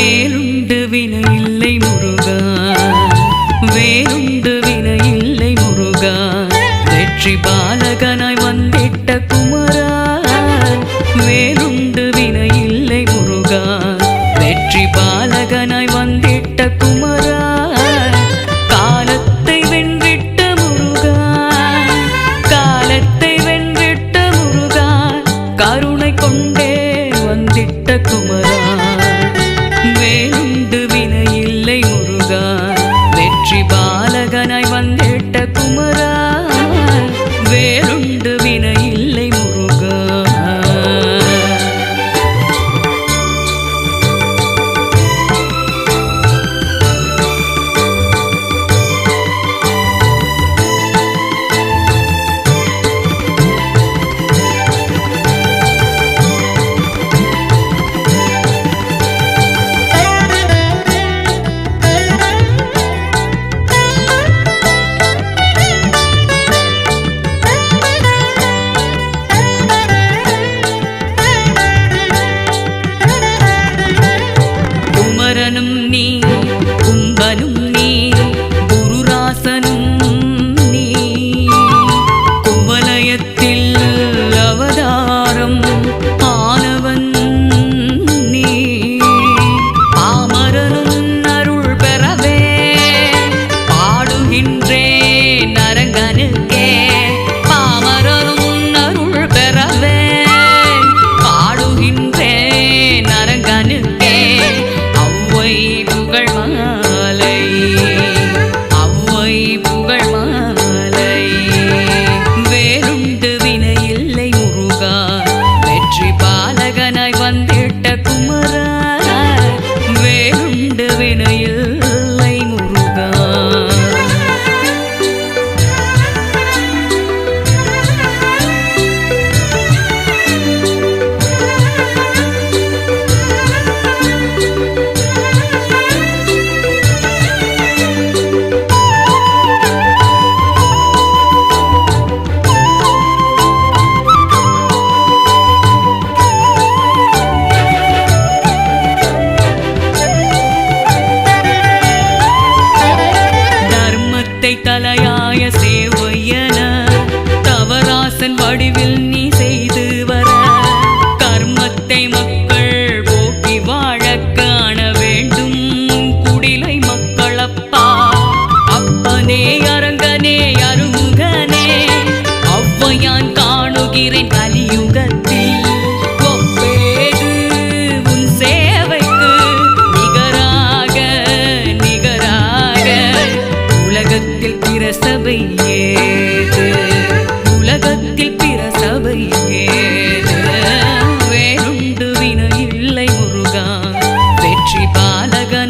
வேலுண்டு வினை இல்லை முருகா, வேலுண்டு வினை இல்லை முருகா, வெற்றி பாலகனாய் வந்திட்ட குமரா. வேலுண்டு வினை இல்லை முருகா, வெற்றி பாலகனாய் வந்திட்ட குமரா. காலத்தை வென்றிட்ட முருகா, காலத்தை வென்றிட்ட முருகா, கருணை கொண்டே வந்திட்ட குமரா. வேலுண்டு வினை இல்லை முருகா, வெற்றி பாலகனாய் வந்திட்ட குமரா. வேலுண்டு வினை இல்லை முருகா. குமரனும் நீ, கும்பனும் நீ, குருராசனும் நீ, குவலயத்தில் அவதாரம் ஆனவன் நீ. பாமரனும் அருள் பெறவே பாடுகின்றேன் அரங்கனுக்கே. பாமரனும் அருள் பெறவே பாடுகின்றேன் அரங்கனுக்கே. அவ்வை புகழ் மாலை, அவ்வை புகழ் மாலை. வேலுண்டு வினை இல்லை முருகா, வெற்றி பாலகனாய் வந்திட்ட குமரா. வேலுண்டு வினை இல்லை முருகா. தலையாய சேவையன தவராசன் வடிவில் நீ செய்து வர. கர்மத்தை மக்கள் போக்கி வாழ காண வேண்டும் குடிலை மக்களப்பா. அப்பனே அரங்கனே அருங்கனே, ஒவ்வையான் காணுகிறேன் கலியுகத்தில். ஒப்பேது உன் சேவைக்கு நிகராக நிகராக. உலகத்தில் பிற சபை ஏது, உலகத்தில் பிற சபை ஏது. வேலுண்டு வினை இல்லை முருகா, வெற்றி பாலகன்